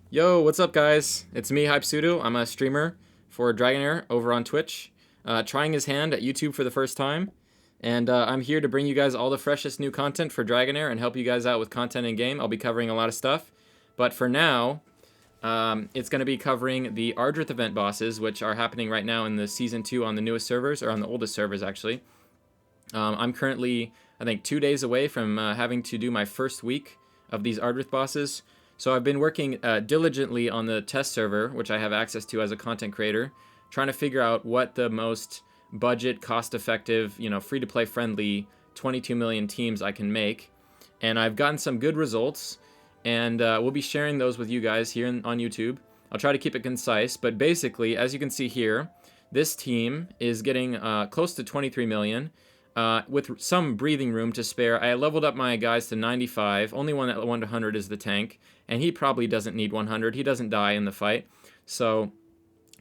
Yo, what's up, guys? It's me, Hype I'm a streamer for Dragonheir over on Twitch, trying his hand at YouTube for the first time, and I'm here to bring you guys all the freshest new content for Dragonheir and help you guys out with content in game. I'll be covering a lot of stuff, but for now, it's going to be covering the Ardreth Event bosses, which are happening right now in the Season 2 on the newest servers, or on the oldest servers, actually. I'm currently, I think, 2 days away from having to do my first week of these Ardreth bosses. So I've been working diligently on the test server, which I have access to as a content creator, trying to figure out what the most budget, cost-effective, free-to-play friendly 22 million teams I can make. And I've gotten some good results, and we'll be sharing those with you guys here on YouTube. I'll try to keep it concise, but basically, as you can see here, this team is getting close to 23 million. With some breathing room to spare. I leveled up my guys to 95. Only one at 1 to 100 is the tank, and he probably doesn't need 100. He doesn't die in the fight. So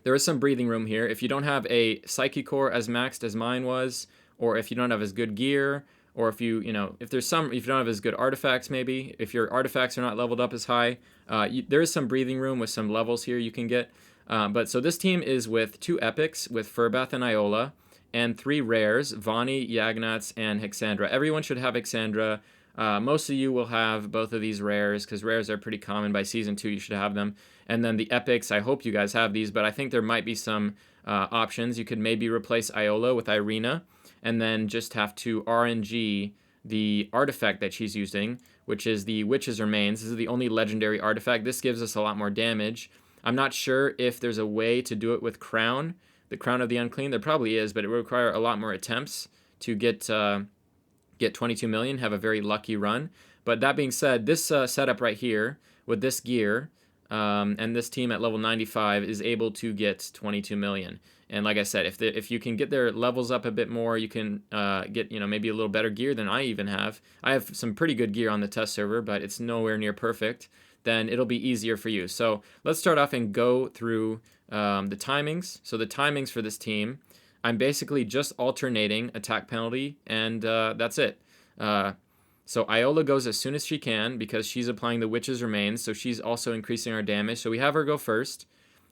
there is some breathing room here. If you don't have a Psyche Core as maxed as mine was, or if you don't have as good gear, or if you don't have as good artifacts, maybe, if your artifacts are not leveled up as high, there is some breathing room with some levels here you can get. But so this team is with 2 epics, with Furbath and Iola, and 3 rares, Vani, Yagnats, and Hexandra. Everyone should have Hexandra. Most of you will have both of these rares, because rares are pretty common. By Season 2, you should have them. And then the epics, I hope you guys have these, but I think there might be some options. You could maybe replace Iola with Irina, and then just have to RNG the artifact that she's using, which is the Witch's Remains. This is the only legendary artifact. This gives us a lot more damage. I'm not sure if there's a way to do it with Crown, the Crown of the Unclean. There probably is, but it would require a lot more attempts to get 22 million, have a very lucky run. But that being said, this setup right here with this gear and this team at level 95 is able to get 22 million. And like I said, if you can get their levels up a bit more, you can get maybe a little better gear than I even have. I have some pretty good gear on the test server, but it's nowhere near perfect. Then it'll be easier for you. So let's start off and go through the timings. So the timings for this team, I'm basically just alternating attack penalty, and that's it. So Iola goes as soon as she can because she's applying the Witch's Remains, so she's also increasing our damage. So we have her go first,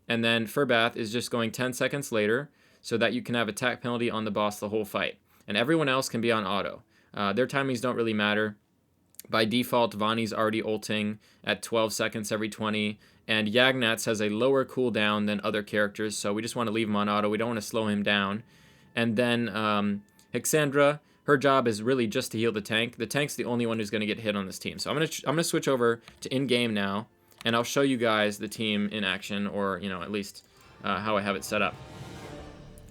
and then Furbath is just going 10 seconds later so that you can have attack penalty on the boss the whole fight. And everyone else can be on auto. Their timings don't really matter. By default, Vani's already ulting at 12 seconds every 20, and Yagnats has a lower cooldown than other characters, so we just want to leave him on auto. We don't want to slow him down. And then Hexandra, her job is really just to heal the tank. The tank's the only one who's going to get hit on this team. So I'm gonna switch over to in-game now, and I'll show you guys the team in action, or at least how I have it set up.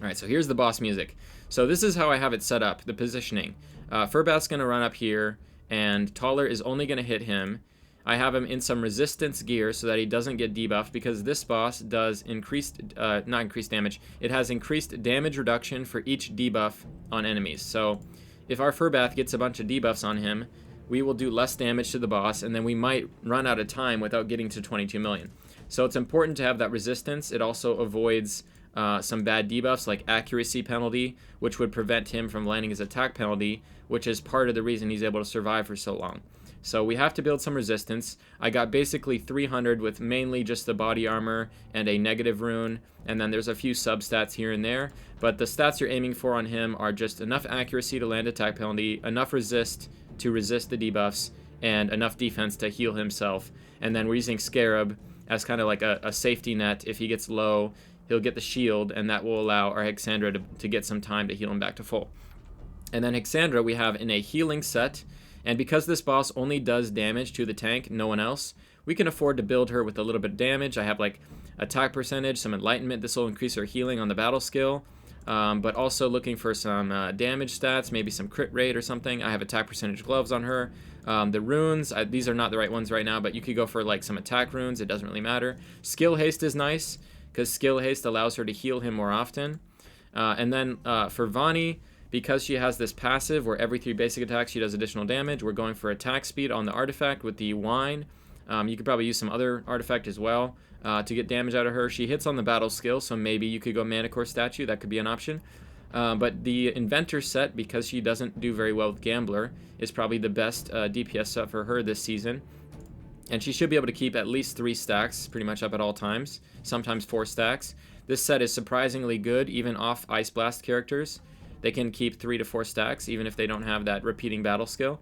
All right, so here's the boss music. So this is how I have it set up, the positioning. Furbath's going to run up here, and Talwer is only going to hit him. I have him in some resistance gear so that he doesn't get debuffed, because this boss does not increased damage. It has increased damage reduction for each debuff on enemies. So if our Furbath gets a bunch of debuffs on him, we will do less damage to the boss, and then we might run out of time without getting to 22 million. So it's important to have that resistance. It also avoids some bad debuffs like accuracy penalty, which would prevent him from landing his attack penalty, which is part of the reason he's able to survive for so long. So we have to build some resistance. I got basically 300 with mainly just the body armor and a negative rune, and then there's a few substats here and there, but the stats you're aiming for on him are just enough accuracy to land attack penalty, enough resist to resist the debuffs, and enough defense to heal himself. And then we're using Scarab as kind of like a safety net. If he gets low, he'll get the shield, and that will allow our Hexandra to get some time to heal him back to full. And then Hexandra we have in a healing set, and because this boss only does damage to the tank, no one else, we can afford to build her with a little bit of damage. I have like attack percentage, some enlightenment. This will increase her healing on the battle skill, but also looking for some damage stats, maybe some crit rate or something. I have attack percentage gloves on her. The runes, these are not the right ones right now, but you could go for like some attack runes. It doesn't really matter. Skill haste is nice because skill haste allows her to heal him more often. And then for Vani, because she has this passive where every 3 basic attacks she does additional damage, we're going for attack speed on the artifact with the wine. You could probably use some other artifact as well to get damage out of her. She hits on the battle skill, so maybe you could go Manicore Statue. That could be an option. But the Inventor set, because she doesn't do very well with Gambler, is probably the best DPS set for her this season. And she should be able to keep at least 3 stacks pretty much up at all times, sometimes 4 stacks. This set is surprisingly good, even off Ice Blast characters. They can keep 3 to 4 stacks, even if they don't have that repeating battle skill.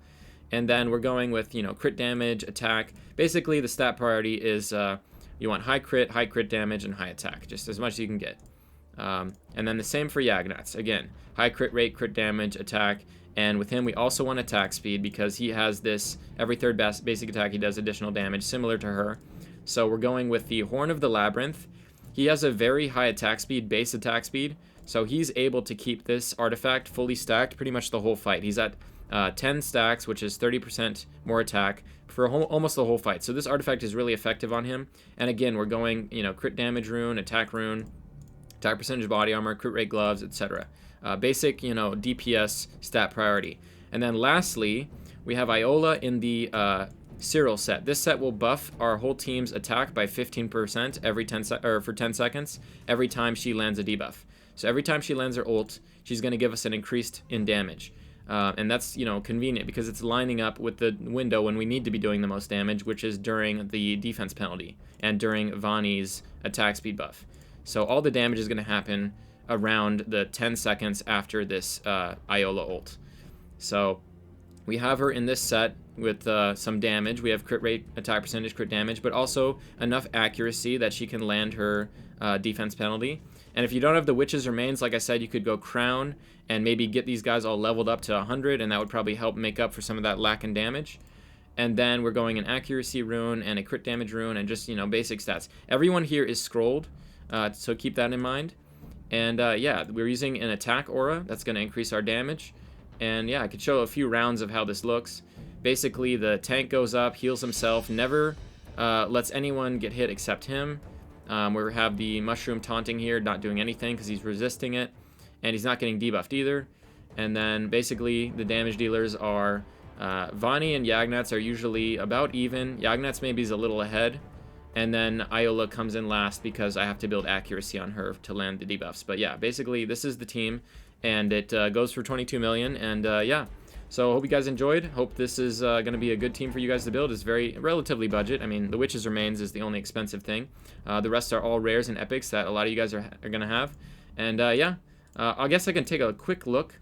And then we're going with, you know, crit damage, attack. Basically, the stat priority is you want high crit damage, and high attack, just as much as you can get. And then the same for Yagnats. Again, high crit rate, crit damage, attack. And with him, we also want attack speed because he has this, every third basic attack, he does additional damage, similar to her. So we're going with the Horn of the Labyrinth. He has a very high attack speed, base attack speed. So he's able to keep this artifact fully stacked pretty much the whole fight. He's at 10 stacks, which is 30% more attack for almost the whole fight. So this artifact is really effective on him. And again, we're going, you know, crit damage rune, attack percentage body armor, crit rate gloves, etc. Basic, you know, DPS stat priority. And then lastly, we have Iola in the Cyril set. This set will buff our whole team's attack by 15% every for 10 seconds every time she lands a debuff. So every time she lands her ult, she's going to give us an increased in damage. And that's, you know, convenient because it's lining up with the window when we need to be doing the most damage, which is during the defense penalty and during Vani's attack speed buff. So all the damage is going to happen around the 10 seconds after this Iola ult. So we have her in this set with some damage. We have crit rate, attack percentage, crit damage, but also enough accuracy that she can land her defense penalty. And if you don't have the Witch's Remains, like I said, you could go Crown and maybe get these guys all leveled up to 100, and that would probably help make up for some of that lack in damage. And then we're going an accuracy rune and a crit damage rune and just, you know, basic stats. Everyone here is scrolled, so keep that in mind. And yeah, we're using an attack aura that's going to increase our damage. And yeah, I could show a few rounds of how this looks. Basically, the tank goes up, heals himself, never lets anyone get hit except him. We have the mushroom taunting here, not doing anything because he's resisting it. And he's not getting debuffed either. And then basically the damage dealers are Vani and Yagnats are usually about even. Yagnats maybe is a little ahead. And then Iola comes in last because I have to build accuracy on her to land the debuffs. But yeah, basically this is the team. And it goes for 22 million. And yeah, so hope you guys enjoyed. Hope this is going to be a good team for you guys to build. It's very relatively budget. I mean, the Witch's Remains is the only expensive thing. The rest are all rares and epics that a lot of you guys are going to have. And yeah, I guess I can take a quick look,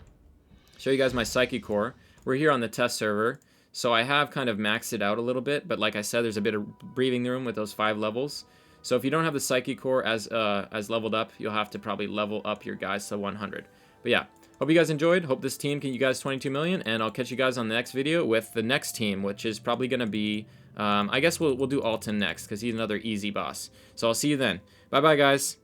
show you guys my Psyche Core. We're here on the test server. So I have kind of maxed it out a little bit, but like I said, there's a bit of breathing room with those 5 levels. So if you don't have the Psyche Core as leveled up, you'll have to probably level up your guys to 100. But yeah, hope you guys enjoyed. Hope this team can get you guys 22 million, and I'll catch you guys on the next video with the next team, which is probably going to be, I guess we'll do Alton next, because he's another easy boss. So I'll see you then. Bye-bye, guys.